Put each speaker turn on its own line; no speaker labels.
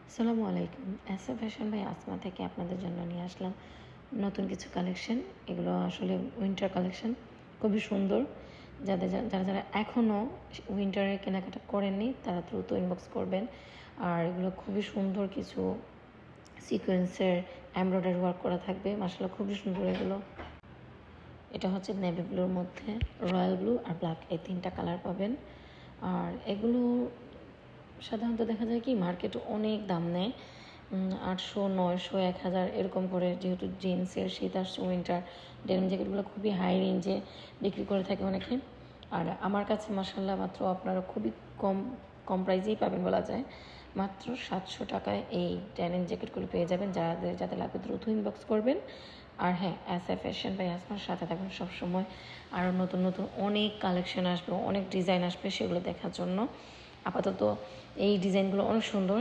আসসালামু আলাইকুম। SA fashion by Asma থেকে আপনাদের জন্য নিয়ে আসলাম নতুন কিছু কালেকশন। এগুলো আসলে উইন্টার কালেকশন, খুবই সুন্দর। যারা এখনও উইন্টারের কেনাকাটা করেননি তারা দ্রুত ইনবক্স করবেন। আর এগুলো খুবই সুন্দর কিছু সিকোয়েন্সের এমব্রয়ডারি ওয়ার্ক করা থাকবে। মাশাআল্লাহ খুবই সুন্দর এগুলো। এটা হচ্ছে নেভি ব্লুর মধ্যে রয়্যাল ব্লু আর ব্ল্যাক, এই তিনটা কালার পাবেন। আর এগুলো সাধারণত দেখা যায় কি মার্কেটে অনেক দাম নেয়, 800, 900, 1000 এরকম করে। যেহেতু জিন্সের শীত আসছে, উইন্টার ডেনিম জ্যাকেটগুলো খুবই হাই রেঞ্জে বিক্রি করে থাকে অনেকে। আর আমার কাছে মাশাআল্লাহ মাত্র আপনারা খুবই কম কম প্রাইসেই পাবেন বলা যায়। মাত্র 700 টাকায় এই ডেনিম জ্যাকেটগুলো পেয়ে যাবেন। যাদের লাগবে দ্রুত ইনবক্স করবেন। আর হ্যাঁ, এসএ ফ্যাশন বাই আসমার সাথে থাকবেন সবসময়। আরও নতুন নতুন অনেক কালেকশন আসবে, অনেক ডিজাইন আসবে, সেগুলো দেখার জন্য। আপাতত এই ডিজাইনগুলো অনেক সুন্দর।